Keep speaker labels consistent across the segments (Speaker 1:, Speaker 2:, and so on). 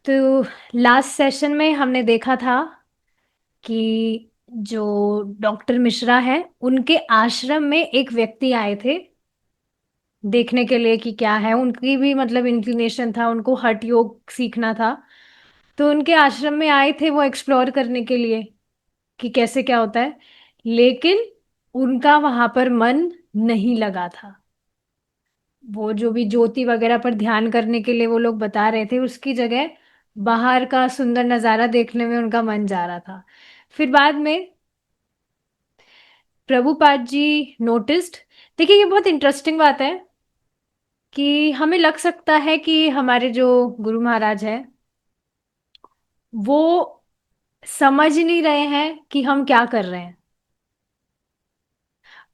Speaker 1: तो last session में हमने देखा था कि जो डॉक्टर मिश्रा है उनके आश्रम में एक व्यक्ति आए थे देखने के लिए कि क्या है। उनकी भी मतलब इंक्लिनेशन था, उनको हठ योग सीखना था। तो उनके आश्रम में आए थे वो एक्सप्लोर करने के लिए कि कैसे क्या होता है। लेकिन उनका वहां पर मन नहीं लगा था। वो जो भी ज्योति वगैरह पर ध्यान करने के लिए वो लोग बता रहे थे, उसकी जगह बाहर का सुंदर नजारा देखने में उनका मन जा रहा था। फिर बाद में प्रभुपाद जी नोटिस्ड। देखिए, ये बहुत इंटरेस्टिंग बात है कि हमें लग सकता है कि हमारे जो गुरु महाराज हैं वो समझ नहीं रहे हैं कि हम क्या कर रहे हैं,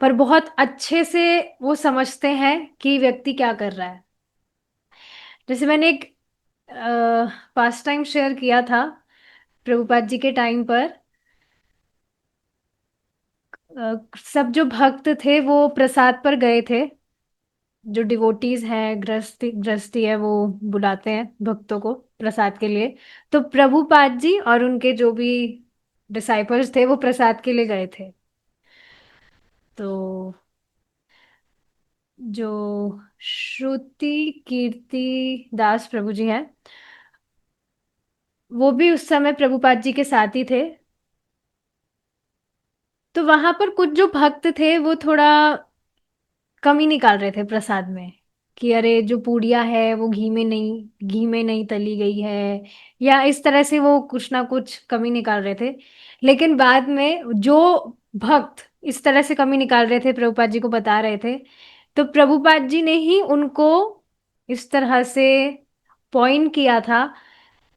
Speaker 1: पर बहुत अच्छे से वो समझते हैं कि व्यक्ति क्या कर रहा है। जैसे मैंने एक पास टाइम शेयर किया था प्रभुपाद जी के टाइम पर। सब जो भक्त थे वो प्रसाद पर गए थे। जो डिवोटीज हैं, गृहस्थी गृहस्थी है, वो बुलाते हैं भक्तों को प्रसाद के लिए। तो प्रभुपाद जी और उनके जो भी डिसाइपल्स थे वो प्रसाद के लिए गए थे। तो जो श्रुति कीर्ति दास प्रभु जी हैं, वो भी उस समय प्रभुपाद जी के साथ ही थे। तो वहां पर कुछ जो भक्त थे वो थोड़ा कमी निकाल रहे थे प्रसाद में कि अरे जो पूड़ियाँ है वो घी में नहीं तली गई है, या इस तरह से वो कुछ ना कुछ कमी निकाल रहे थे। लेकिन बाद में जो भक्त इस तरह से कमी निकाल रहे थे, प्रभुपाद जी को बता रहे थे, तो प्रभुपाद जी ने ही उनको इस तरह से पॉइंट किया था।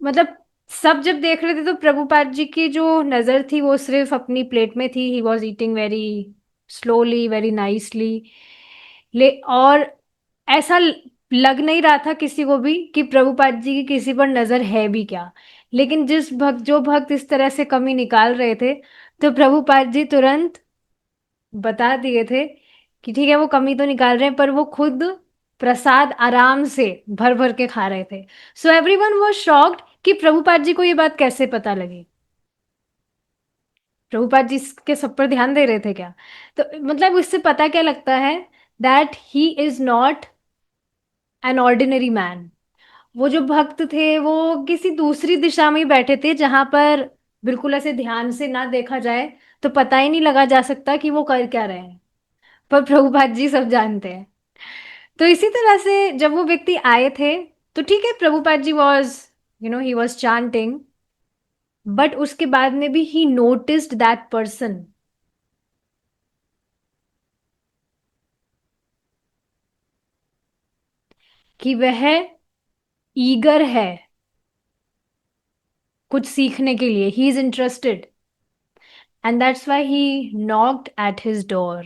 Speaker 1: मतलब सब जब देख रहे थे तो प्रभुपाद जी की जो नजर थी वो सिर्फ अपनी प्लेट में थी। He was eating very slowly, very nicely. और ऐसा लग नहीं रहा था किसी को भी कि प्रभुपाद जी की किसी पर नजर है भी क्या। लेकिन जो भक्त इस तरह से कमी निकाल रहे थे, तो प्रभुपाद जी तुरंत बता दिए थे कि ठीक है, वो कमी तो निकाल रहे हैं पर वो खुद प्रसाद आराम से भर भर के खा रहे थे। सो एवरीवन वाज शॉक्ड कि प्रभुपाद जी को ये बात कैसे पता लगी। प्रभुपाद जी के सब पर ध्यान दे रहे थे क्या? तो मतलब इससे पता क्या लगता है, that he is not an ordinary man. वो जो भक्त थे वो किसी दूसरी दिशा में ही बैठे थे जहां पर बिल्कुल ऐसे ध्यान से ना देखा जाए तो पता ही नहीं लगा जा सकता कि वो कर क्या रहे हैं। पर प्रभुपाद जी सब जानते हैं। तो इसी तरह से जब वो व्यक्ति आए थे, तो ठीक है, Prabhupada ji was he was chanting. But उसके बाद में भी ही नोटिस्ड दैट पर्सन कि वह ईगर है कुछ सीखने के लिए। He is interested, and that's why he knocked at his door.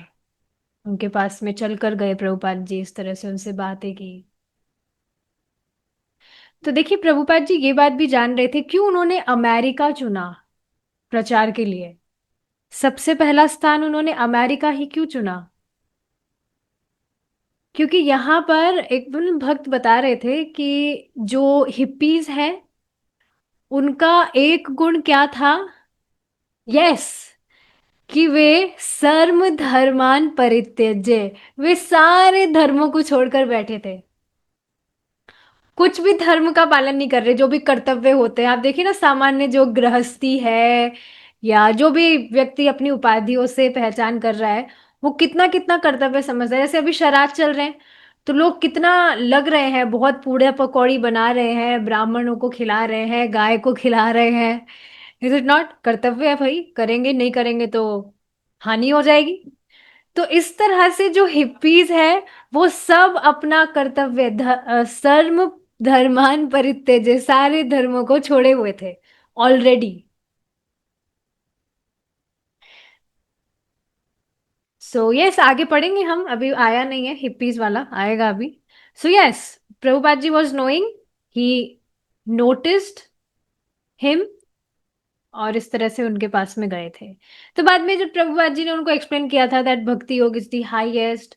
Speaker 1: उनके पास में चल कर गए प्रभुपाद जी, इस तरह से उनसे बातें की। तो देखिए, प्रभुपाद जी ये बात भी जान रहे थे क्यों उन्होंने अमेरिका चुना प्रचार के लिए। सबसे पहला स्थान उन्होंने अमेरिका ही क्यों चुना? क्योंकि यहाँ पर एक भक्त बता रहे थे कि जो हिप्पीज हैं उनका एक गुण क्या था? यस, कि वे सर्व धर्मान परित्यज्य, वे सारे धर्मों को छोड़कर बैठे थे। कुछ भी धर्म का पालन नहीं कर रहे, जो भी कर्तव्य होते हैं। आप देखिए ना, सामान्य जो गृहस्थी है या जो भी व्यक्ति अपनी उपाधियों से पहचान कर रहा है, वो कितना कितना कर्तव्य समझ रहा है। जैसे अभी श्राद्ध चल रहे हैं तो लोग कितना लग रहे हैं, बहुत पूड़े पकौड़ी बना रहे हैं, ब्राह्मणों को खिला रहे हैं, गाय को खिला रहे हैं। इज इट नॉट कर्तव्य है भाई? करेंगे, नहीं करेंगे तो हानि हो जाएगी। तो इस तरह से जो हिप्पीज है वो सब अपना कर्तव्य सर्व धर्मान परित्यज्य, सारे धर्मों को छोड़े हुए थे ऑलरेडी। सो यस, आगे पढ़ेंगे हम, अभी आया नहीं है हिप्पीज वाला, आएगा अभी। So yes, Prabhupada ji was knowing, he noticed him, और इस तरह से उनके पास में गए थे। तो बाद में जब प्रभुपाद जी ने उनको एक्सप्लेन किया था दैट भक्ति योग इज द हाईएस्ट,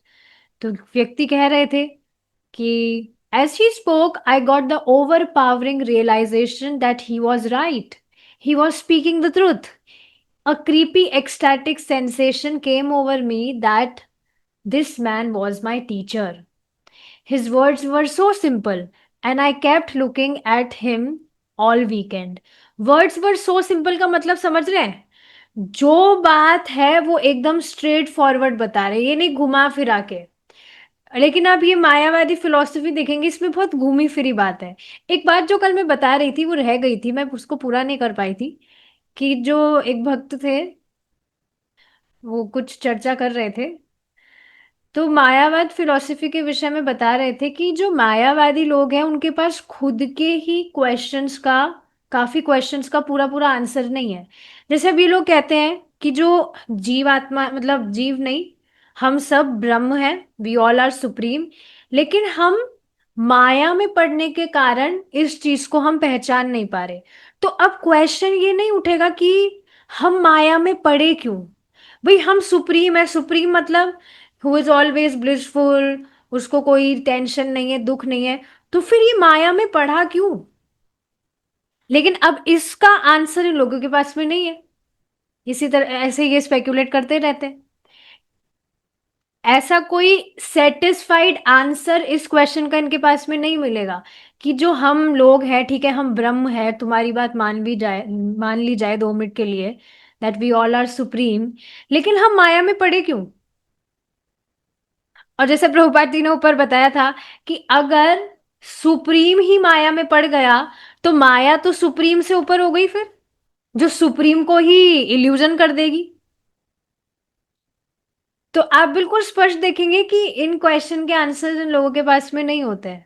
Speaker 1: तो व्यक्ति कह रहे थे कि As he spoke, I got the overpowering realization that he was right. He was speaking the truth. A creepy, ecstatic sensation came over me that this man was my teacher. His words were so simple, and I kept looking at him all weekend. Words were so simple का मतलब समझ रहे हैं? जो बात है वो एकदम स्ट्रेट फॉरवर्ड बता रहे हैं, ये नहीं घुमा फिरा के। लेकिन आप ये मायावादी फिलॉसफी देखेंगे, इसमें बहुत घूमी फिरी बात है। एक बात जो कल मैं बता रही थी वो रह गई थी, मैं उसको पूरा नहीं कर पाई थी। कि जो एक भक्त थे, वो कुछ चर्चा कर रहे थे, तो मायावाद फिलॉसफी के विषय में बता रहे थे कि जो मायावादी लोग हैं उनके पास खुद के ही क्वेश्चंस का, काफी क्वेश्चंस का पूरा पूरा आंसर नहीं है। जैसे अब ये लोग कहते हैं कि जो जीवात्मा, मतलब जीव नहीं, हम सब ब्रह्म हैं, वी ऑल आर सुप्रीम, लेकिन हम माया में पड़ने के कारण इस चीज को हम पहचान नहीं पा रहे। तो अब क्वेश्चन ये नहीं उठेगा कि हम माया में पड़े क्यों। भाई हम सुप्रीम है, सुप्रीम मतलब हु इज ऑलवेज ब्लिसफुल, उसको कोई टेंशन नहीं है, दुख नहीं है, तो फिर ये माया में पढ़ा क्यों। लेकिन अब इसका आंसर इन लोगों के पास में नहीं है। इसी तरह ऐसे ये स्पेक्युलेट करते रहते हैं। ऐसा कोई सेटिस्फाइड आंसर इस क्वेश्चन का इनके पास में नहीं मिलेगा कि जो हम लोग हैं, ठीक है हम ब्रह्म है, तुम्हारी बात मान भी जाए, मान ली जाए 2 मिनट के लिए, that we all are supreme, लेकिन हम माया में पड़े क्यों। और जैसे प्रभुपाद जी ने ऊपर बताया था कि अगर सुप्रीम ही माया में पड़ गया तो माया तो सुप्रीम से ऊपर हो गई फिर, जो सुप्रीम को ही इल्यूजन कर देगी। तो आप बिल्कुल स्पष्ट देखेंगे कि इन क्वेश्चन के आंसर इन लोगों के पास में नहीं होते हैं।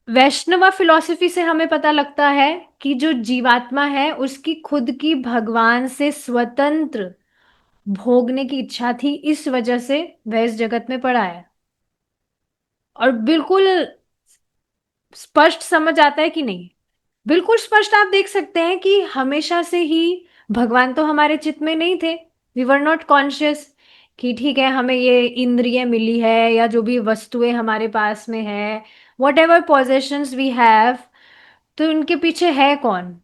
Speaker 1: वैष्णवा फिलॉसफी से हमें पता लगता है कि जो जीवात्मा है उसकी खुद की भगवान से स्वतंत्र भोगने की इच्छा थी, इस वजह से वह इस जगत में पड़ा है। और बिल्कुल स्पष्ट समझ आता है कि नहीं। बिल्कुल स्पष्ट आप देख सकते हैं कि हमेशा से ही भगवान तो हमारे चित्त में नहीं थे। वी वर नॉट कॉन्शियस कि ठीक है हमें ये इंद्रिय मिली है या जो भी वस्तुएं हमारे पास में है, whatever possessions we have, तो इनके पीछे है कौन।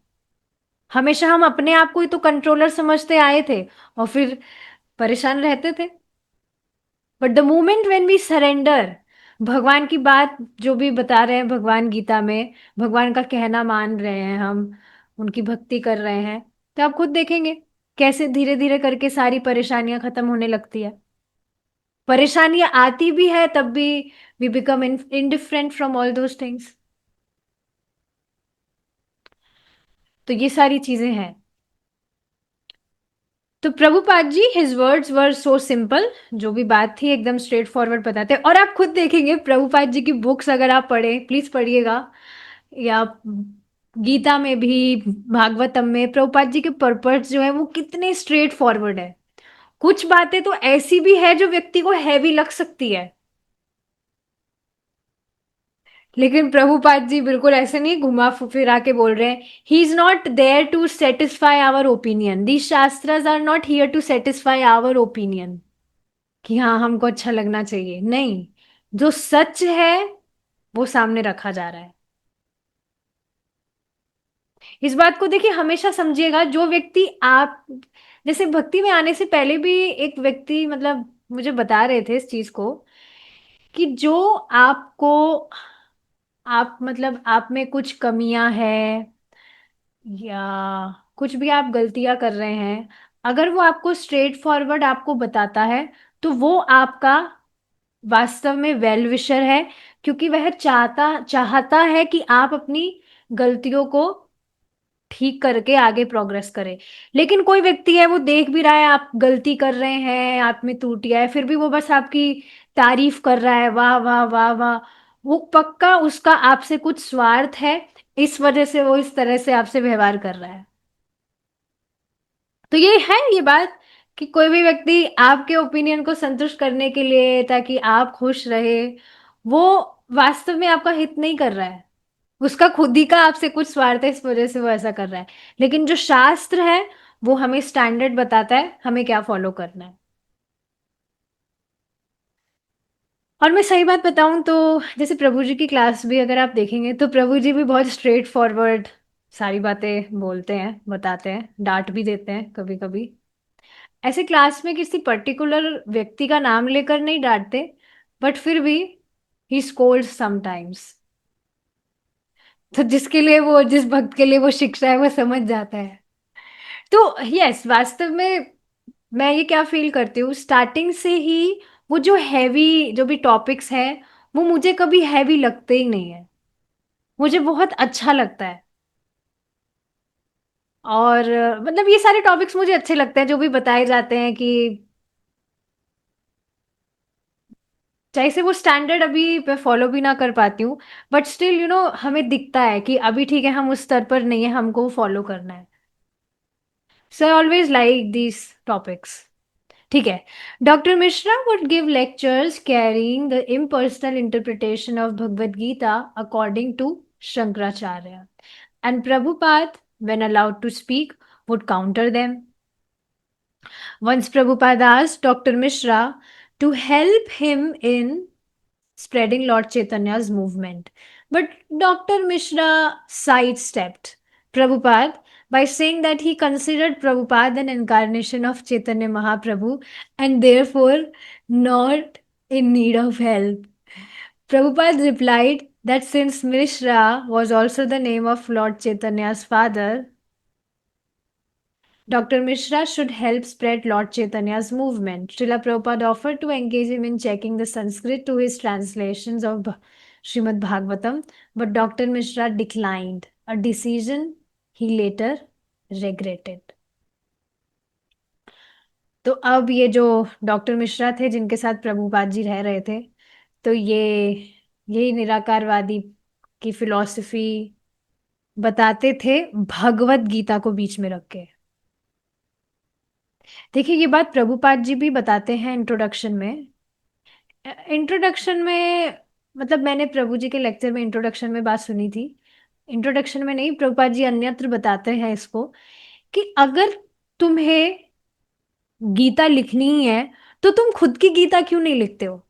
Speaker 1: हमेशा हम अपने आप को ही तो कंट्रोलर समझते आए थे और फिर परेशान रहते थे। But the moment when we surrender, भगवान की बात जो भी बता रहे हैं भगवान गीता में, भगवान का कहना मान रहे हैं हम, उनकी भक्ति कर रहे हैं, तो आप खुद देखेंगे कैसे धीरे धीरे करके सारी परेशानियां खत्म होने लगती है। परेशानियां आती भी है तब भी we become indifferent from all those things. तो ये सारी चीजें हैं। तो Prabhupada ji, his words were so simple, जो भी बात थी एकदम स्ट्रेट फॉरवर्ड बताते हैं। और आप खुद देखेंगे प्रभुपाद जी की बुक्स अगर आप पढ़ें, प्लीज पढ़िएगा, या गीता में भी, भागवतम में, प्रभुपाद जी के पर्पस जो है वो कितने स्ट्रेट फॉरवर्ड है। कुछ बातें तो ऐसी भी है जो व्यक्ति को हैवी लग सकती है, लेकिन प्रभुपाद जी बिल्कुल ऐसे नहीं घुमा फिरा के बोल रहे हैं। He is not there to satisfy our opinion, these shastras are not here to satisfy our opinion कि हाँ हमको अच्छा लगना चाहिए, नहीं, जो सच है वो सामने रखा जा रहा है। इस बात को देखिए, हमेशा समझिएगा, जो व्यक्ति आप जैसे भक्ति में आने से पहले भी एक व्यक्ति मतलब मुझे बता रहे थे इस चीज को कि जो आपको, आप मतलब आप में कुछ कमियां हैं या कुछ भी आप गलतियां कर रहे हैं, अगर वो आपको स्ट्रेट फॉरवर्ड आपको बताता है तो वो आपका वास्तव में वेल विशर है, क्योंकि वह चाहता चाहता है कि आप अपनी गलतियों को ठीक करके आगे प्रोग्रेस करें। लेकिन कोई व्यक्ति है वो देख भी रहा है आप गलती कर रहे हैं, आप में त्रुटियां है, फिर भी वो बस आपकी तारीफ कर रहा है, वाह वाह वाह वाह, वो पक्का उसका आपसे कुछ स्वार्थ है, इस वजह से वो इस तरह से आपसे व्यवहार कर रहा है। तो ये है ये बात कि कोई भी व्यक्ति आपके ओपिनियन को संतुष्ट करने के लिए, ताकि आप खुश रहे, वो वास्तव में आपका हित नहीं कर रहा है, उसका खुद ही का आपसे कुछ स्वार्थ है, इस वजह से वो ऐसा कर रहा है। लेकिन जो शास्त्र है वो हमें स्टैंडर्ड बताता है हमें क्या फॉलो करना है। और मैं सही बात बताऊं तो जैसे प्रभु जी की क्लास भी अगर आप देखेंगे तो प्रभु जी भी बहुत स्ट्रेट फॉरवर्ड सारी बातें बोलते हैं, बताते हैं, डांट भी देते हैं कभी कभी। ऐसे क्लास में किसी पर्टिकुलर व्यक्ति का नाम लेकर नहीं डांटते, बट फिर भी ही स्कोल्ड्स समटाइम्स। तो जिसके लिए वो, जिस भक्त के लिए वो शिक्षा है, वो समझ जाता है। तो यस, वास्तव में मैं ये क्या फील करती हूँ, स्टार्टिंग से ही वो जो हैवी जो भी टॉपिक्स हैं, वो मुझे कभी हैवी लगते ही नहीं है। मुझे बहुत अच्छा लगता है। और मतलब ये सारे टॉपिक्स मुझे अच्छे लगते हैं जो भी बताए जाते हैं कि चाहे से वो स्टैंडर्ड अभी मैं फॉलो भी ना कर पाती हूँ, बट स्टिल हमें दिखता है कि अभी ठीक है, हम उस स्तर पर नहीं है, हमको फॉलो करना है। So I always like these topics. ठीक है। Doctor Mishra would give lectures carrying the impersonal interpretation of Bhagavad Gita according to Shankaracharya. And Prabhupada, when allowed to speak, would counter them. Once Prabhupada asked Dr. Mishra to help him in spreading Lord Chaitanya's movement. But Dr. Mishra sidestepped Prabhupada by saying that he considered Prabhupada an incarnation of Chaitanya Mahaprabhu and therefore not in need of help. Prabhupada replied that since Mishra was also the name of Lord Chaitanya's father, Dr. Mishra should help spread Lord Chaitanya's movement. Srila Prabhupada offered to engage him in checking the Sanskrit to his translations of Srimad Bhagavatam, but Dr. Mishra declined, a decision he later regretted. तो अब ये जो doctor Mishra थे जिनके साथ प्रभुपाद जी रह रहे थे, तो ये यही निराकारवादी की फिलॉसफी बताते थे भगवत गीता को बीच में रख के। देखिए, ये बात प्रभुपाद जी भी बताते हैं इंट्रोडक्शन में। इंट्रोडक्शन में मतलब मैंने प्रभु जी के लेक्चर में इंट्रोडक्शन में बात सुनी थी। इंट्रोडक्शन में नहीं, प्रभुपाद जी अन्यत्र बताते हैं इसको कि अगर तुम्हें गीता लिखनी ही है तो तुम खुद की गीता क्यों नहीं लिखते हो?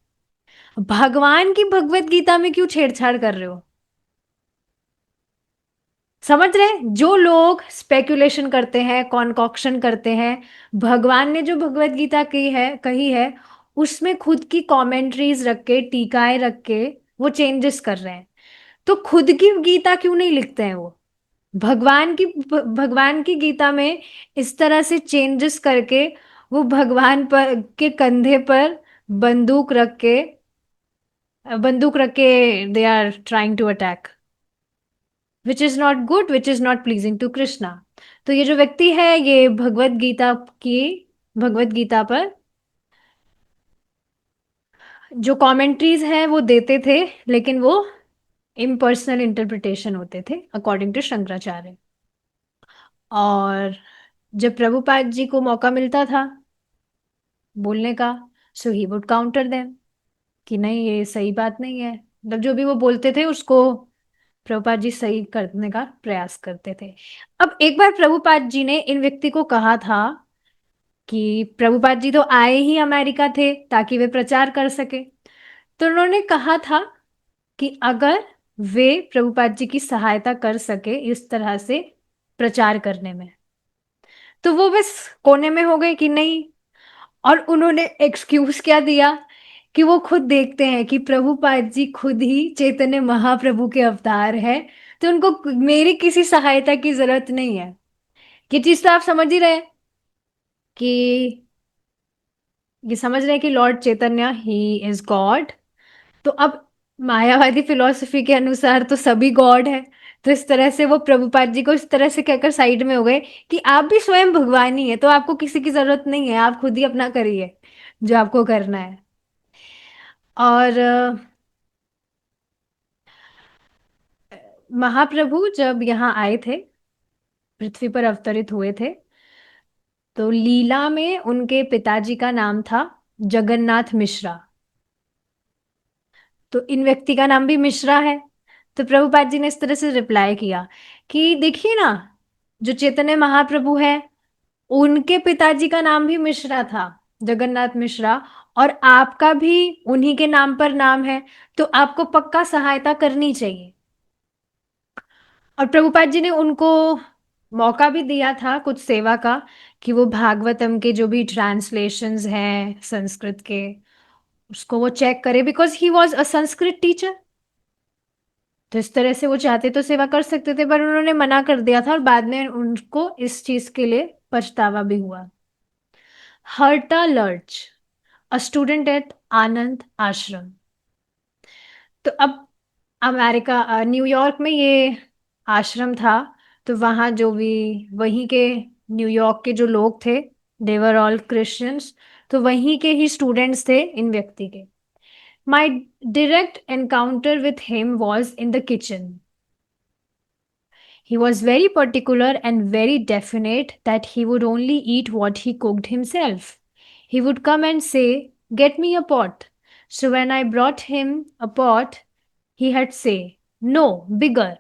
Speaker 1: भगवान की भगवत गीता में क्यों छेड़छाड़ कर रहे हो? समझ रहे हैं? जो लोग स्पेकुलेशन करते हैं, कॉन्कॉक्शन करते हैं, भगवान ने जो भगवत गीता की है कही है, उसमें खुद की कमेंट्रीज रख के, टीकाएं रख के वो चेंजेस कर रहे हैं। तो खुद की गीता क्यों नहीं लिखते हैं वो? भगवान की गीता में इस तरह से चेंजेस करके वो भगवान पर के कंधे पर बंदूक रख के बंदूक रख के they are trying to attack, which is not good, which is not pleasing to Krishna. तो ये जो व्यक्ति है, ये की भगवत गीता पर जो कमेंट्रीज हैं वो देते थे, लेकिन वो इम्पर्सनल इंटरप्रिटेशन होते थे अकॉर्डिंग टू शंकराचार्य। और जब प्रभुपाद जी को मौका मिलता था बोलने का, सो ही वुड काउंटर देम कि नहीं, ये सही बात नहीं है। मतलब जो भी वो बोलते थे उसको प्रभुपाद जी सही करने का प्रयास करते थे। अब एक बार प्रभुपाद जी ने इन व्यक्ति को कहा था कि प्रभुपाद जी तो आए ही अमेरिका थे ताकि वे प्रचार कर सके। तो उन्होंने कहा था कि अगर वे प्रभुपाद जी की सहायता कर सके इस तरह से प्रचार करने में, तो वो बस कोने में हो गए कि नहीं। और उन्होंने एक्सक्यूज क्या दिया कि वो खुद देखते हैं कि प्रभुपाद जी खुद ही चैतन्य महाप्रभु के अवतार है, तो उनको मेरी किसी सहायता की जरूरत नहीं है। ये चीज तो आप समझ ही रहे हैं कि ये समझ रहे हैं कि Lord Chaitanya he is God. तो अब मायावादी फिलॉसफी के अनुसार तो सभी गॉड है। तो इस तरह से वो प्रभुपाद जी को इस तरह से कहकर साइड में हो गए कि आप भी स्वयं भगवान ही है, तो आपको किसी की जरूरत नहीं है, आप खुद ही अपना करिए जो आपको करना है। और महाप्रभु जब यहाँ आए थे, पृथ्वी पर अवतरित हुए थे, तो लीला में उनके पिताजी का नाम था जगन्नाथ मिश्रा। तो इन व्यक्ति का नाम भी मिश्रा है। तो प्रभुपाद जी ने इस तरह से रिप्लाई किया कि देखिए ना, जो चैतन्य महाप्रभु है उनके पिताजी का नाम भी मिश्रा था, जगन्नाथ मिश्रा। और आपका भी उन्हीं के नाम पर नाम है, तो आपको पक्का सहायता करनी चाहिए। और प्रभुपाद जी ने उनको मौका भी दिया था कुछ सेवा का, कि वो भागवतम के जो भी ट्रांसलेशंस हैं संस्कृत के, उसको वो चेक करे, because he was a Sanskrit teacher. तो इस तरह से वो चाहते तो सेवा कर सकते थे, पर उन्होंने मना कर दिया था, और बाद में उनको इस चीज के लिए पछतावा भी हुआ। हर्टा लर्च, अ स्टूडेंट एट आनंद आश्रम। तो अब अमेरिका, न्यूयॉर्क में ये आश्रम था। तो वहाँ जो भी वहीं के न्यूयॉर्क के जो लोग थे, देवर ऑल क्रिश्चियंस, तो वहीं के ही स्टूडेंट्स थे इन व्यक्ति के। My direct encounter with him was in the kitchen. He was very particular and very definite that he would only eat what he cooked himself. He would come and say, "Get me a pot." So when I brought him a pot, he had say, "No, bigger."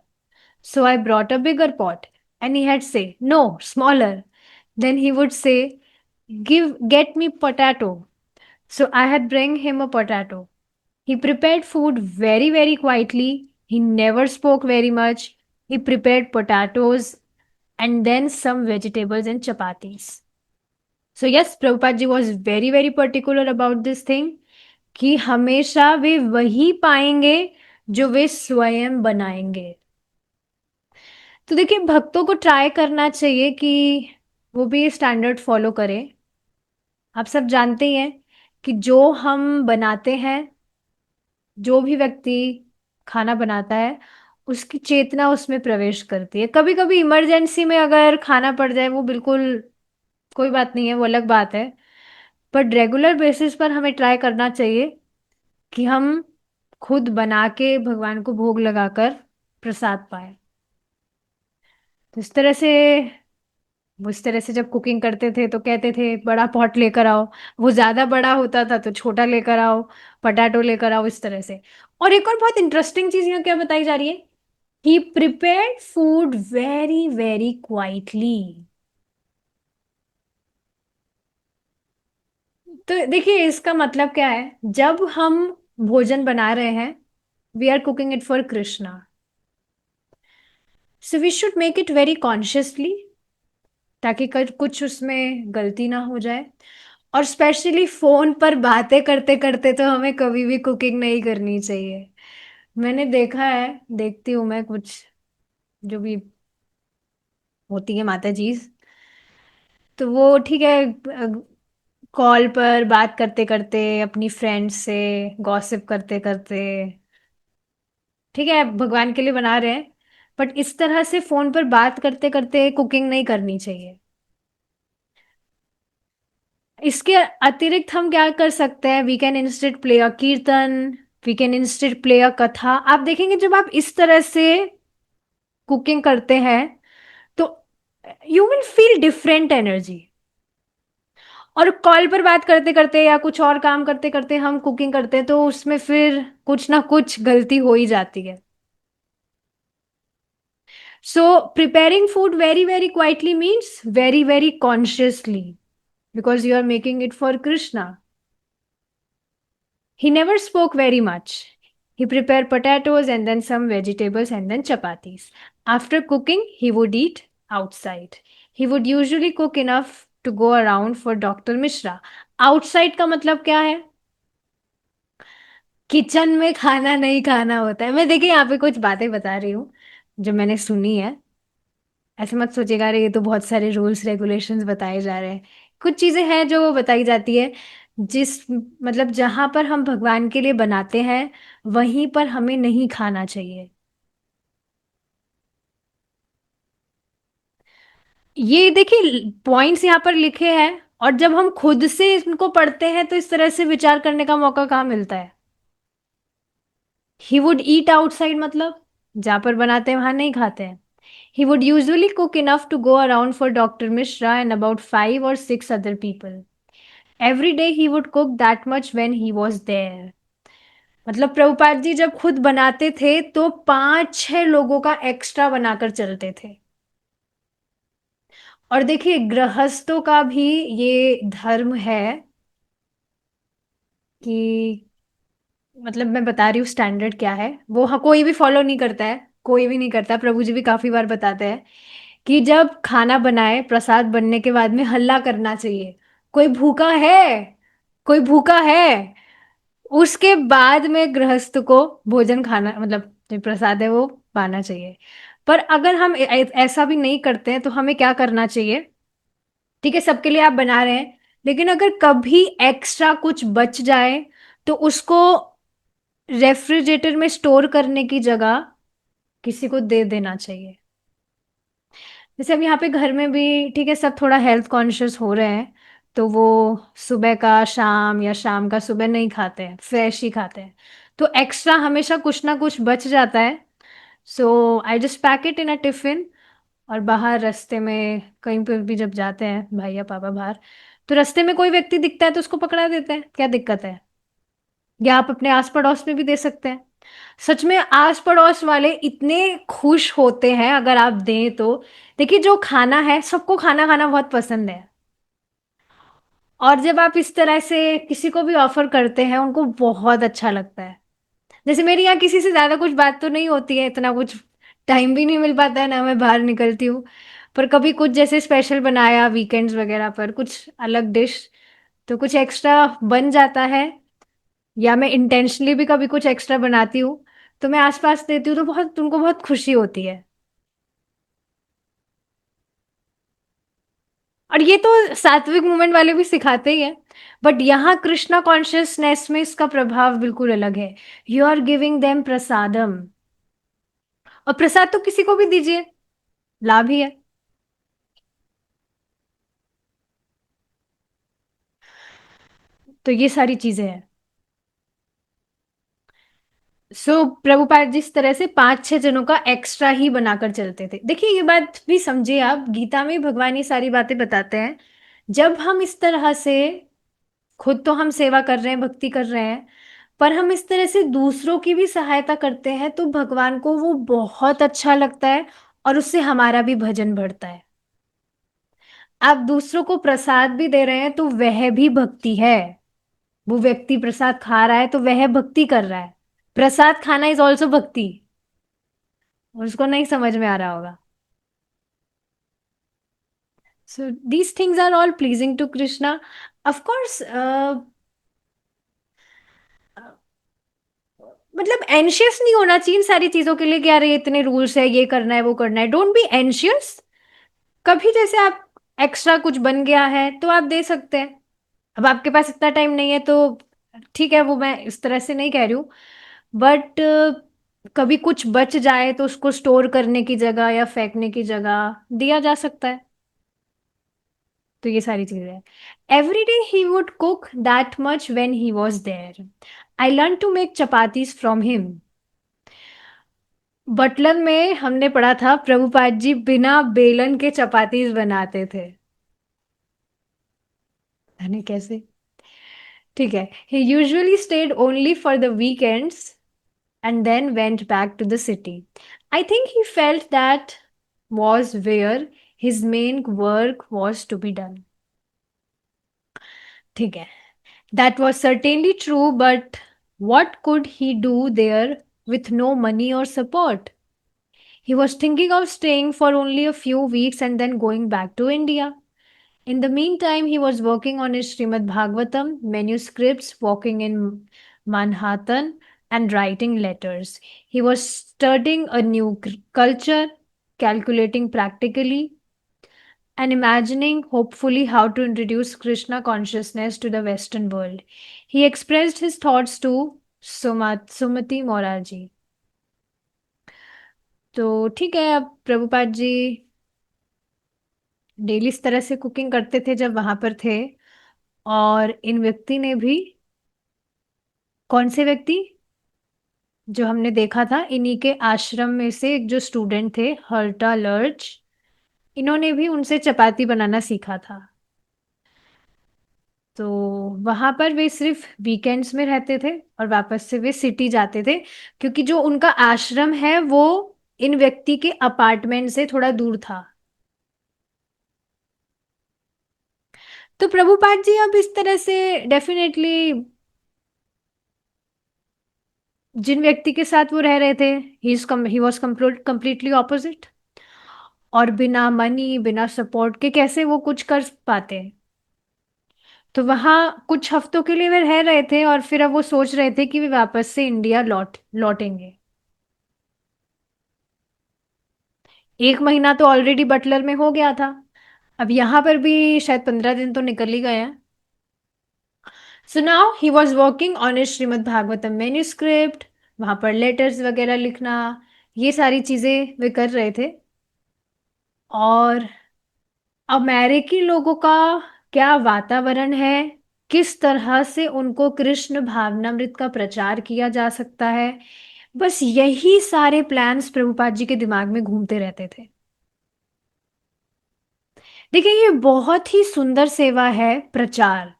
Speaker 1: So I brought a bigger pot, and he had say, "No, smaller." Then he would say, Get me potato." So I had bring him a potato. He prepared food very, very quietly. He never spoke very much. He prepared potatoes and then some vegetables and chapatis. So yes, Prabhupada ji was very, very particular about this thing, कि हमेशा वे वही पाएंगे जो वे स्वयं बनाएंगे। तो देखिए, भक्तों को ट्राई करना चाहिए कि वो भी स्टैंडर्ड फॉलो करें। आप सब जानते ही हैं कि जो हम बनाते हैं, जो भी व्यक्ति खाना बनाता है, उसकी चेतना उसमें प्रवेश करती है। कभी कभी इमरजेंसी में अगर खाना पड़ जाए, वो बिल्कुल कोई बात नहीं है, वो अलग बात है। बट रेगुलर बेसिस पर हमें ट्राई करना चाहिए कि हम खुद बना के भगवान को भोग लगाकर प्रसाद पाए। तो इस तरह से, वो इस तरह से जब कुकिंग करते थे तो कहते थे बड़ा पॉट लेकर आओ, वो ज्यादा बड़ा होता था तो छोटा लेकर आओ, पटाटो लेकर आओ, इस तरह से। और एक और बहुत इंटरेस्टिंग चीज यहाँ क्या बताई जा रही है, he prepared food very very quietly. तो देखिए, इसका मतलब क्या है, जब हम भोजन बना रहे हैं, we are cooking it for Krishna, so we should make it very consciously, ताकि कुछ उसमें गलती ना हो जाए। और स्पेशली फोन पर बातें करते करते तो हमें कभी भी कुकिंग नहीं करनी चाहिए। मैंने देखा है, देखती हूँ मैं कुछ जो भी होती है माता जी, तो वो ठीक है, कॉल पर बात करते करते अपनी फ्रेंड से गॉसिप करते करते, ठीक है भगवान के लिए बना रहे हैं, बट इस तरह से फोन पर बात करते करते कुकिंग नहीं करनी चाहिए। इसके अतिरिक्त हम क्या कर सकते हैं, we can instead play a kirtan, we can instead play a katha. आप देखेंगे जब आप इस तरह से कुकिंग करते हैं, तो you will feel different energy. और कॉल पर बात करते करते या कुछ और काम करते करते हम कुकिंग करते हैं, तो उसमें फिर कुछ ना कुछ गलती हो ही जाती है। So preparing food very very quietly means very very consciously, because you are making it for Krishna. He never spoke very much. He prepared potatoes and then some vegetables and then chapatis. After cooking, he would eat outside. He would usually cook enough to go around for Dr. Mishra. Outside का मतलब क्या है, kitchen में खाना नहीं खाना होता है। मैं देखिए यहाँ पे कुछ बातें बता रही हूँ जो मैंने सुनी है, ऐसे मत सोचिएगा अरे ये तो बहुत सारे रूल्स रेगुलेशंस बताए जा रहे हैं। कुछ चीजें हैं जो बताई जाती है, जिस मतलब जहां पर हम भगवान के लिए बनाते हैं, वहीं पर हमें नहीं खाना चाहिए। ये देखिए पॉइंट्स यहाँ पर लिखे हैं, और जब हम खुद से इनको पढ़ते हैं तो इस तरह से विचार करने का मौका कहाँ मिलता है। ही वुड ईट आउटसाइड मतलब जहां पर बनाते हैं वहां नहीं खाते हैं। He would usually cook enough to go around for Dr. Mishra and about 5 or 6 other people. Every day he would cook that much when he was there. मतलब प्रभुपाद जी जब खुद बनाते थे तो 5-6 लोगों का एक्स्ट्रा बनाकर चलते थे। और देखिए, गृहस्थों का भी ये धर्म है कि मतलब मैं बता रही हूँ स्टैंडर्ड क्या है वो, हाँ कोई भी फॉलो नहीं करता है, कोई भी नहीं करता, प्रभु जी भी काफी बार बताते हैं कि जब खाना बनाए प्रसाद बनने के बाद में हल्ला करना चाहिए, कोई भूखा है, कोई भूखा है, उसके बाद में गृहस्थ को भोजन खाना मतलब जो प्रसाद है वो पाना चाहिए। पर अगर हम ऐसा भी नहीं करते हैं तो हमें क्या करना चाहिए? ठीक है सबके लिए आप बना रहे हैं, लेकिन अगर कभी एक्स्ट्रा कुछ बच जाए तो उसको रेफ्रिजरेटर में स्टोर करने की जगह किसी को दे देना चाहिए। जैसे अब यहाँ पे घर में भी ठीक है सब थोड़ा हेल्थ कॉन्शियस हो रहे हैं, तो वो सुबह का शाम या शाम का सुबह नहीं खाते हैं, फ्रेश ही खाते हैं, तो एक्स्ट्रा हमेशा कुछ ना कुछ बच जाता है। So I just pack it in a tiffin, और बाहर रास्ते में कहीं पर भी जब जाते हैं भाई या पापा बाहर, तो रास्ते में कोई व्यक्ति दिखता है तो उसको पकड़ा देते हैं, क्या दिक्कत है? या आप अपने आस पड़ोस में भी दे सकते हैं। सच में आस पड़ोस वाले इतने खुश होते हैं अगर आप दें तो। देखिए जो खाना है, सबको खाना खाना बहुत पसंद है, और जब आप इस तरह से किसी को भी ऑफर करते हैं उनको बहुत अच्छा लगता है। जैसे मेरी यहाँ किसी से ज्यादा कुछ बात तो नहीं होती है, इतना कुछ टाइम भी नहीं मिल पाता है ना, मैं बाहर निकलती हूँ, पर कभी कुछ जैसे स्पेशल बनाया वीकेंड्स वगैरह पर कुछ अलग डिश, तो कुछ एक्स्ट्रा बन जाता है, या मैं इंटेंशनली भी कभी कुछ एक्स्ट्रा बनाती हूँ तो मैं आसपास देती हूँ, तो बहुत तुमको बहुत खुशी होती है। और ये तो सात्विक मूवमेंट वाले भी सिखाते ही हैं, बट यहाँ कृष्णा कॉन्शियसनेस में इसका प्रभाव बिल्कुल अलग है। यू आर गिविंग देम प्रसादम, और प्रसाद तो किसी को भी दीजिए, लाभ ही है। तो ये सारी चीजें हैं। प्रभुपाद जिस तरह से 5-6 जनों का एक्स्ट्रा ही बनाकर चलते थे, देखिए ये बात भी समझिए आप, गीता में भगवान ये सारी बातें बताते हैं। जब हम इस तरह से, खुद तो हम सेवा कर रहे हैं, भक्ति कर रहे हैं, पर हम इस तरह से दूसरों की भी सहायता करते हैं तो भगवान को वो बहुत अच्छा लगता है, और उससे हमारा भी भजन बढ़ता है। आप दूसरों को प्रसाद भी दे रहे हैं तो वह भी भक्ति है। वो व्यक्ति प्रसाद खा रहा है तो वह भक्ति कर रहा है। प्रसाद खाना इज ऑल्सो भक्ति, उसको नहीं समझ में आ रहा होगा। So these things are all pleasing to Krishna. Of course मतलब एंशियस नहीं होना चाहिए इन सारी चीजों के लिए कि यार ये इतने रूल्स है, ये करना है, वो करना है, डोंट बी एंशियस। कभी जैसे आप एक्स्ट्रा कुछ बन गया है तो आप दे सकते हैं। अब आपके पास इतना टाइम नहीं है तो ठीक है, वो मैं इस तरह से नहीं कह रही हूँ, बट कभी कुछ बच जाए तो उसको स्टोर करने की जगह या फेंकने की जगह दिया जा सकता है। तो ये सारी चीजें हैं। Every day he would cook that much when he was there. I learn to make chapatis from him. बटलन में हमने पढ़ा था प्रभुपाद जी बिना बेलन के चपातीज बनाते थे। यानी कैसे? ठीक है, he usually stayed only for the weekends and then went back to the city. I think he felt that was where his main work was to be done. ठीक है, that was certainly true, but what could he do there with no money or support? He was thinking of staying for only a few weeks and then going back to India. In the meantime, he was working on his Srimad Bhagavatam manuscripts, walking in Manhattan, and writing letters. He was studying a new culture, calculating practically, and imagining hopefully how to introduce Krishna consciousness to the Western world. He expressed his thoughts to Sumati Morarji. तो ठीक है, अब Prabhupada ji daily इस तरह से cooking करते थे जब वहां पर थे, और इन व्यक्ति ने भी, कौन से व्यक्ति? जो हमने देखा था इन्हीं के आश्रम में से एक जो स्टूडेंट थे हर्टा लर्च, इन्होंने भी उनसे चपाती बनाना सीखा था। तो वहां पर वे सिर्फ वीकेंड्स में रहते थे और वापस से वे सिटी जाते थे, क्योंकि जो उनका आश्रम है वो इन व्यक्ति के अपार्टमेंट से थोड़ा दूर था। तो प्रभुपाद जी अब इस तरह से डेफिनेटली जिन व्यक्ति के साथ वो रह रहे थे, ही वॉज कंप्लीटली ऑपोजिट। और बिना मनी, बिना सपोर्ट के कैसे वो कुछ कर पाते? तो वहां कुछ हफ्तों के लिए वे रह रहे थे, और फिर अब वो सोच रहे थे कि वे वापस से इंडिया लौटेंगे। 1 महीना तो ऑलरेडी बटलर में हो गया था, अब यहाँ पर भी शायद 15 दिन तो निकल ही गए हैं। So now he was working on A Shrimad Bhagavatam manuscript. वहां पर लेटर्स वगैरह लिखना, ये सारी चीजें वे कर रहे थे। और अमेरिकी लोगों का क्या वातावरण है, किस तरह से उनको कृष्ण भावनामृत का प्रचार किया जा सकता है, बस यही सारे प्लान्स प्रभुपाद जी के दिमाग में घूमते रहते थे। देखिए, ये बहुत ही सुंदर सेवा है प्रचार।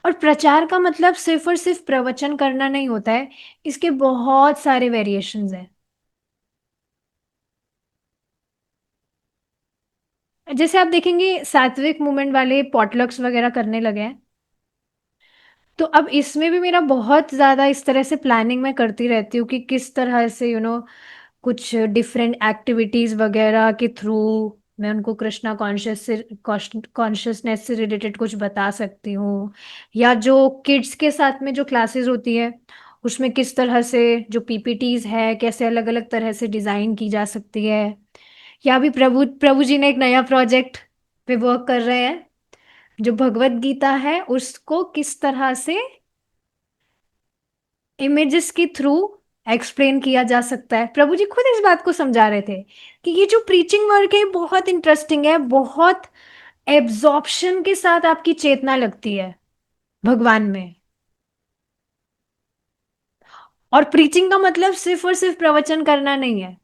Speaker 1: और प्रचार का मतलब सिर्फ और सिर्फ प्रवचन करना नहीं होता है, इसके बहुत सारे वेरिएशंस हैं। जैसे आप देखेंगे सात्विक मूवमेंट वाले पॉटलक्स वगैरह करने लगे हैं, तो अब इसमें भी मेरा बहुत ज्यादा इस तरह से प्लानिंग मैं करती रहती हूँ कि किस तरह से कुछ डिफरेंट एक्टिविटीज वगैरह के थ्रू मैं उनको कृष्णा कॉन्शियसनेस से रिलेटेड कुछ बता सकती हूँ। या जो किड्स के साथ में जो क्लासेस होती है, उसमें किस तरह से जो पीपीटीज है कैसे अलग अलग तरह से डिजाइन की जा सकती है। या अभी प्रभु प्रभु जी ने एक नया प्रोजेक्ट पे वर्क कर रहे हैं, जो भगवत गीता है उसको किस तरह से इमेजेस के थ्रू एक्सप्लेन किया जा सकता है। प्रभु जी खुद इस बात को समझा रहे थे कि ये जो प्रीचिंग वर्क है बहुत इंटरेस्टिंग है, बहुत एब्जॉर्प्शन के साथ आपकी चेतना लगती है भगवान में। और प्रीचिंग का मतलब सिर्फ और सिर्फ प्रवचन करना नहीं है।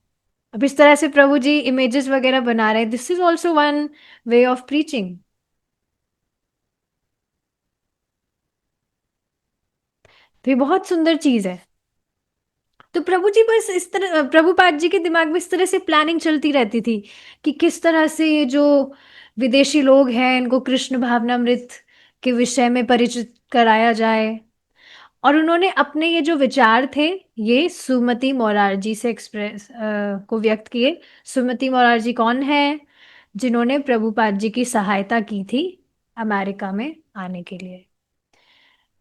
Speaker 1: अब इस तरह से प्रभु जी इमेजेस वगैरह बना रहे हैं, this is also one way of preaching. तो ये बहुत सुंदर चीज है। तो प्रभु जी बस इस तरह, प्रभुपाद जी के दिमाग में इस तरह से प्लानिंग चलती रहती थी कि किस तरह से ये जो विदेशी लोग हैं इनको कृष्ण भावनामृत के विषय में परिचित कराया जाए। और उन्होंने अपने ये जो विचार थे ये सुमति मोरारजी से एक्सप्रेस को व्यक्त किए। सुमति मोरारजी कौन है? जिन्होंने प्रभुपाद जी की सहायता की थी अमेरिका में आने के लिए।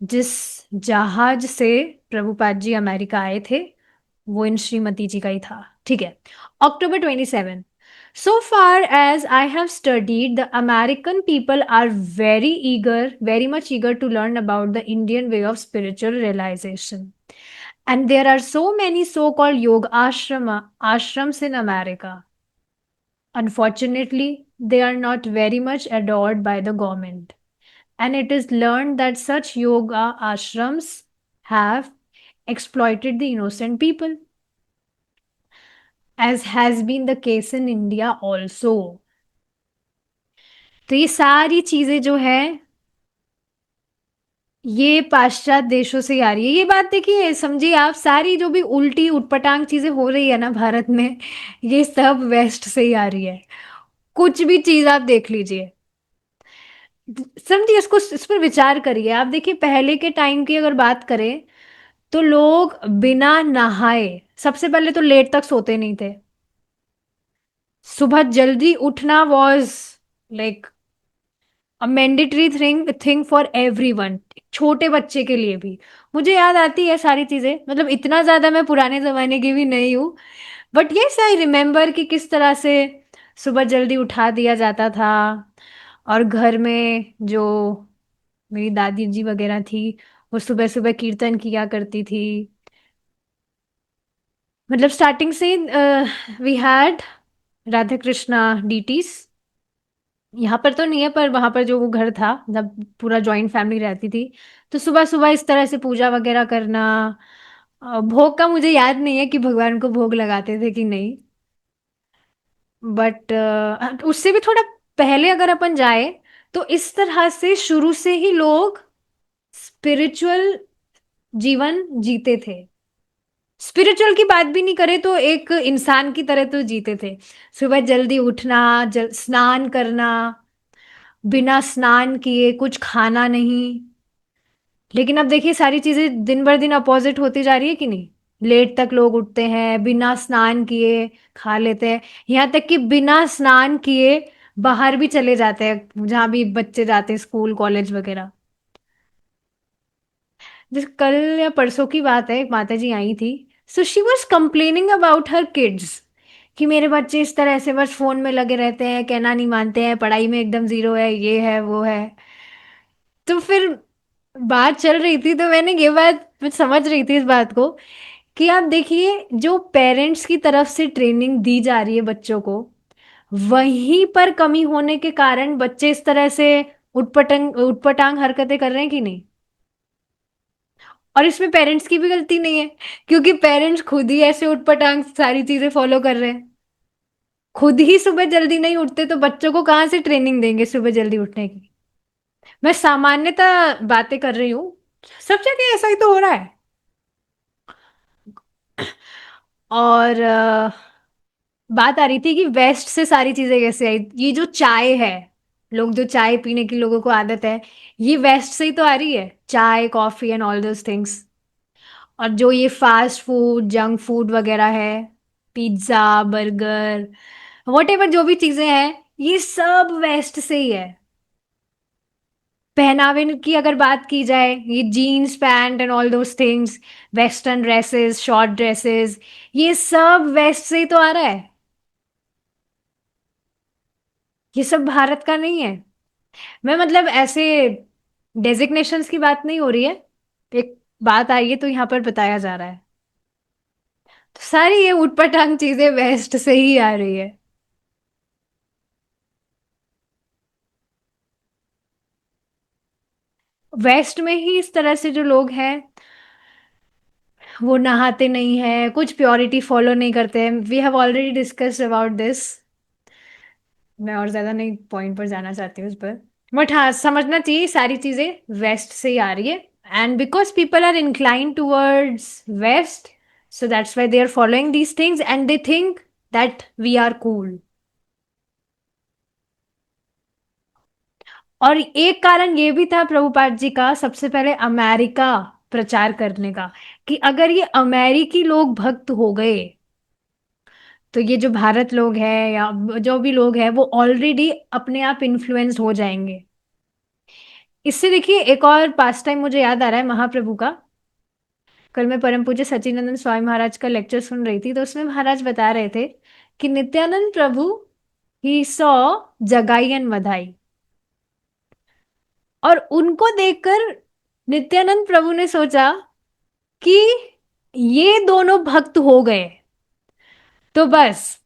Speaker 1: जिस जहाज से प्रभुपाद जी अमेरिका आए थे वो इन श्रीमती जी का ही था। ठीक है। October 27, so far as I have studied, the American people are very much eager to learn about the Indian way of spiritual realization. And there are so many so-called yoga ashrams in America. Unfortunately, they are not very much adored by the government. And it is learned that such yoga ashrams have exploited the innocent people, as has been the case in India also. तो ये सारी चीजें जो है ये पाश्चात्य देशों से ही आ रही है। ये बात देखिए, समझिए आप, सारी जो भी उल्टी उटपटांग चीजें हो रही है ना भारत में, ये सब वेस्ट से ही आ रही है। कुछ भी चीज आप देख लीजिए, समझिए इसको, इस पर विचार करिए। आप देखिए पहले के टाइम की अगर बात करें तो लोग बिना नहाए सबसे पहले तो लेट तक सोते नहीं थे। सुबह जल्दी उठना was like a mandatory thing for everyone, छोटे बच्चे के लिए भी। मुझे याद आती है सारी चीजें, मतलब इतना ज्यादा मैं पुराने जमाने की भी नहीं हूँ, बट यस आई रिमेम्बर कि किस तरह से सुबह जल्दी उठा दिया जाता था। और घर में जो मेरी दादी जी वगैरह थी वो सुबह सुबह कीर्तन किया करती थी। मतलब स्टार्टिंग से we had Radha Krishna deities. यहाँ पर तो नहीं है, पर वहां पर जो वो घर था जब पूरा जॉइंट फैमिली रहती थी, तो सुबह सुबह इस तरह से पूजा वगैरह करना। भोग का मुझे याद नहीं है कि भगवान को भोग लगाते थे कि नहीं, बट उससे भी थोड़ा पहले अगर अपन जाए तो इस तरह से शुरू से ही लोग स्पिरिचुअल जीवन जीते थे। स्पिरिचुअल की बात भी नहीं करे तो एक इंसान की तरह तो जीते थे। सुबह जल्दी उठना, स्नान करना, बिना स्नान किए कुछ खाना नहीं। लेकिन अब देखिए सारी चीजें दिन भर दिन अपोजिट होती जा रही है कि नहीं? लेट तक लोग उठते हैं, बिना स्नान किए खा लेते हैं। यहाँ तक कि बिना स्नान किए बाहर भी चले जाते हैं, जहाँ भी बच्चे जाते हैं, स्कूल कॉलेज वगैरह। जैसे कल या परसों की बात है, एक माता जी आई थी। So she was complaining about her kids कि मेरे बच्चे इस तरह से बस फोन में लगे रहते हैं, कहना नहीं मानते हैं, पढ़ाई में एकदम जीरो है, ये है वो है। तो फिर बात चल रही थी, तो मैंने ये बात मैं समझ रही थी इस बात को कि आप देखिए, जो पेरेंट्स की तरफ से ट्रेनिंग दी जा रही है बच्चों को, वहीं पर कमी होने के कारण बच्चे इस तरह से उटपटंग उटपटांग हरकतें कर रहे हैं कि नहीं। और इसमें पेरेंट्स की भी गलती नहीं है, क्योंकि पेरेंट्स खुद ही ऐसे उटपटांग सारी चीजें फॉलो कर रहे हैं। खुद ही सुबह जल्दी नहीं उठते तो बच्चों को कहाँ से ट्रेनिंग देंगे सुबह जल्दी उठने की। मैं सामान्यतः बातें कर रही हूँ, सब जगह ऐसा ही तो हो रहा है। और बात आ रही थी कि वेस्ट से सारी चीजें कैसे आई। ये जो चाय है, लोग जो चाय पीने की लोगों को आदत है, ये वेस्ट से ही तो आ रही है, चाय coffee and all those things. और जो ये फास्ट फूड जंक फूड वगैरह है, पिज्जा बर्गर वट एवर जो भी चीजें हैं, ये सब वेस्ट से ही है। पहनावे की अगर बात की जाए, ये jeans pant and all those things, western dresses short dresses, ये सब वेस्ट से ही तो आ रहा है। ये सब भारत का नहीं है। मैं मतलब ऐसे डेजिग्नेशंस की बात नहीं हो रही है, एक बात आई है तो यहाँ पर बताया जा रहा है। तो सारी ये उटपटांग चीजें वेस्ट से ही आ रही है। वेस्ट में ही इस तरह से जो लोग हैं, वो नहाते नहीं है, कुछ प्योरिटी फॉलो नहीं करते हैं। We have already discussed about this. मैं और ज्यादा नहीं पॉइंट पर जाना चाहती हूँ उस पर। बट हाँ, समझना चाहिए सारी चीजें वेस्ट से ही आ रही है। And because people are inclined towards west, so that's why they are following these things and they think that we are cool. और एक कारण ये भी था प्रभुपाद जी का सबसे पहले अमेरिका प्रचार करने का, कि अगर ये अमेरिकी लोग भक्त हो गए, तो ये जो भारत लोग हैं या जो भी लोग हैं, वो ऑलरेडी अपने आप इन्फ्लुएंस्ड हो जाएंगे। इससे देखिए, एक और पास टाइम मुझे याद आ रहा है महाप्रभु का। कल मैं परम पूज्य सच्चिदानंद स्वामी महाराज का लेक्चर सुन रही थी, तो उसमें महाराज बता रहे थे कि नित्यानंद प्रभु ही सॉ जगाई एंड मधाई, और उनको देखकर नित्यानंद प्रभु ने सोचा कि ये दोनों भक्त हो गए, तो बस,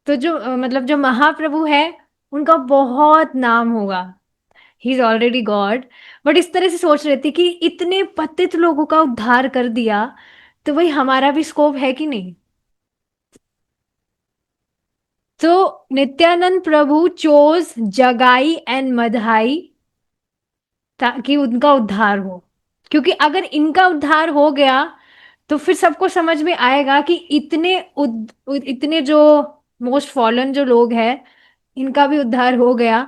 Speaker 1: तो जो मतलब जो महाप्रभु है, उनका बहुत नाम होगा, he is already God. But इस तरह से सोच रहे थे कि इतने पतित लोगों का उद्धार कर दिया, तो वही हमारा भी स्कोप है कि नहीं। तो नित्यानंद प्रभु चोज जगाई एंड मधाई ताकि उनका उद्धार हो। क्योंकि अगर इनका उद्धार हो गया, तो फिर सबको समझ में आएगा कि इतने जो मोस्ट फॉलन जो लोग हैं, इनका भी उद्धार हो गया,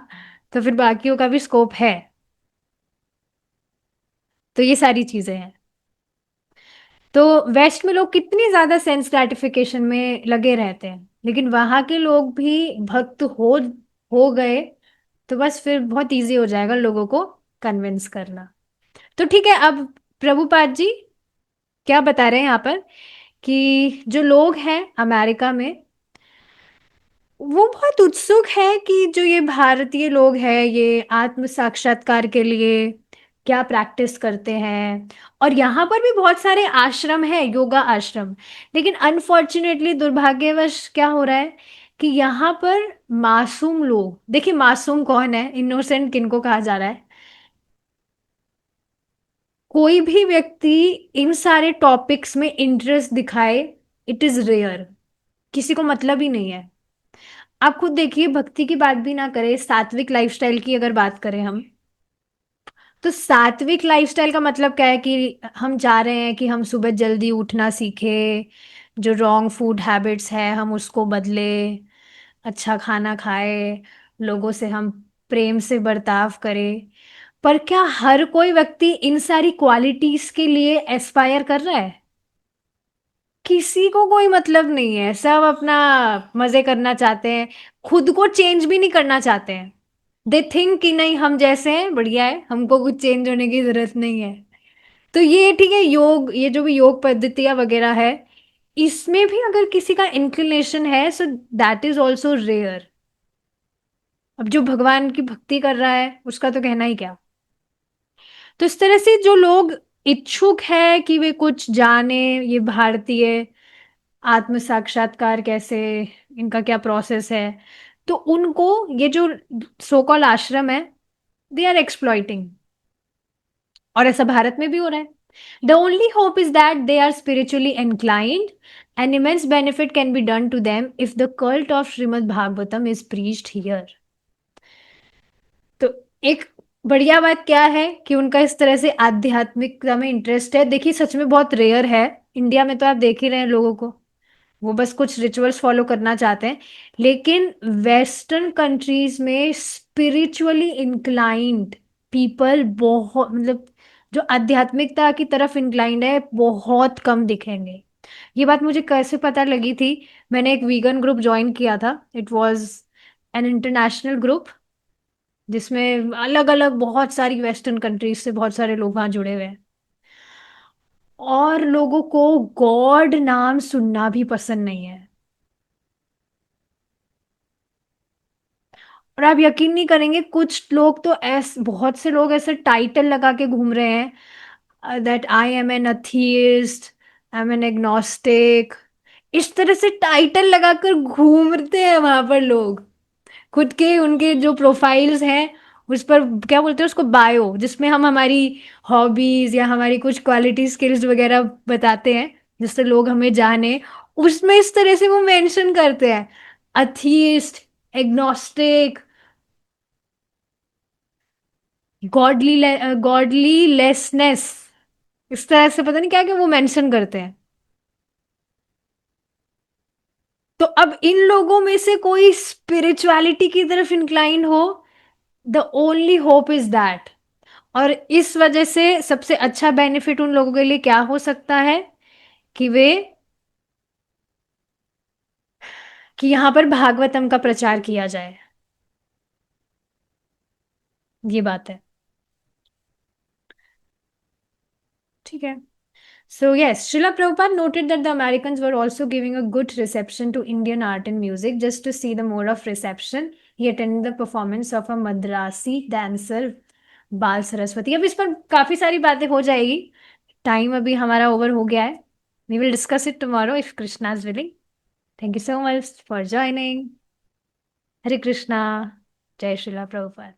Speaker 1: तो फिर बाकियों का भी स्कोप है। तो ये सारी चीजें हैं। तो वेस्ट में लोग कितनी ज्यादा सेंस ग्रेटिफिकेशन में लगे रहते हैं, लेकिन वहां के लोग भी भक्त हो गए, तो बस फिर बहुत इजी हो जाएगा लोगों को कन्विंस करना। तो ठीक है, अब प्रभुपाद जी क्या बता रहे हैं यहाँ पर, कि जो लोग हैं अमेरिका में, वो बहुत उत्सुक है कि जो ये भारतीय लोग हैं, ये आत्म साक्षात्कार के लिए क्या प्रैक्टिस करते हैं। और यहाँ पर भी बहुत सारे आश्रम है, योगा आश्रम। लेकिन अनफॉर्चुनेटली, दुर्भाग्यवश क्या हो रहा है कि यहाँ पर मासूम लोग, देखिए मासूम कौन है, इनोसेंट किनको कहा जा रहा है, कोई भी व्यक्ति इन सारे टॉपिक्स में इंटरेस्ट दिखाए, इट इज रेयर। किसी को मतलब ही नहीं है। आप खुद देखिए, भक्ति की बात भी ना करें, सात्विक लाइफस्टाइल की अगर बात करें हम, तो सात्विक लाइफस्टाइल का मतलब क्या है कि हम चाह रहे हैं कि हम सुबह जल्दी उठना सीखे, जो रॉन्ग फूड हैबिट्स है हम उसको बदले, अच्छा खाना खाए, लोगों से हम प्रेम से बर्ताव करें। पर क्या हर कोई व्यक्ति इन सारी क्वालिटीज के लिए एस्पायर कर रहा है? किसी को कोई मतलब नहीं है, सब अपना मजे करना चाहते हैं, खुद को चेंज भी नहीं करना चाहते हैं। दे थिंक कि नहीं हम जैसे हैं बढ़िया है, हमको कुछ चेंज होने की जरूरत नहीं है। तो ये ठीक है, योग, ये जो भी योग पद्धतियां वगैरह है, इसमें भी अगर किसी का इंक्लिनेशन है, so that is also rare. अब जो भगवान की भक्ति कर रहा है उसका तो कहना ही क्या। तो इस तरह से जो लोग इच्छुक है कि वे कुछ जाने, ये भारतीय आत्म साक्षात्कार कैसे, इनका क्या प्रोसेस है, तो उनको ये जो सो कॉल आश्रम है, दे आर एक्सप्लॉइटिंग। और ऐसा भारत में भी हो रहा है। The only hope is that they are spiritually inclined and immense benefit can be done to them if the cult of Srimad Bhagavatam is preached here. तो एक बढ़िया बात क्या है कि उनका इस तरह से आध्यात्मिकता में इंटरेस्ट है। देखिए सच में बहुत रेयर है, इंडिया में तो आप देख ही रहे हैं लोगों को, वो बस कुछ रिचुअल्स फॉलो करना चाहते हैं। लेकिन वेस्टर्न कंट्रीज में स्पिरिचुअली इंक्लाइंड पीपल बहुत, मतलब जो आध्यात्मिकता की तरफ इंक्लाइंड है, बहुत कम दिखेंगे। ये बात मुझे कैसे पता लगी थी, मैंने एक वीगन ग्रुप ज्वाइन किया था, it was an international group, जिसमें अलग अलग बहुत सारी वेस्टर्न कंट्रीज से बहुत सारे लोग वहां जुड़े हुए हैं। और लोगों को गॉड नाम सुनना भी पसंद नहीं है। और आप यकीन नहीं करेंगे, कुछ लोग तो ऐसे, बहुत से लोग ऐसे टाइटल लगा के घूम रहे हैं, that I am an atheist, I am an agnostic, इस तरह से टाइटल लगाकर घूमते हैं वहां पर लोग। खुद के उनके जो प्रोफाइल्स हैं उस पर क्या बोलते हैं उसको, बायो, जिसमें हम हमारी हॉबीज या हमारी कुछ क्वालिटी स्किल्स वगैरह बताते हैं जिससे लोग हमें जाने, उसमें इस तरह से वो मेंशन करते हैं अथीस्ट, एग्नोस्टिक, गॉडली, गॉडली लेसनेस, इस तरह से पता नहीं क्या क्या वो मेंशन करते हैं। तो अब इन लोगों में से कोई स्पिरिचुअलिटी की तरफ इंक्लाइन हो, the only hope is that. और इस वजह से सबसे अच्छा बेनिफिट उन लोगों के लिए क्या हो सकता है कि वे, कि यहां पर भागवतम का प्रचार किया जाए, ये बात है। ठीक है। So yes, Srila Prabhupada noted that the Americans were also giving a good reception to Indian art and music. Just to see the more of reception, he attended the performance of a Madrasi dancer, बाल सरस्वती। अब इस पर काफी सारी बातें हो जाएगी, time अभी हमारा ओवर हो गया है। We will discuss it tomorrow if Krishna is willing. Thank you so much for joining. Hare Krishna. Jai Srila Prabhupada.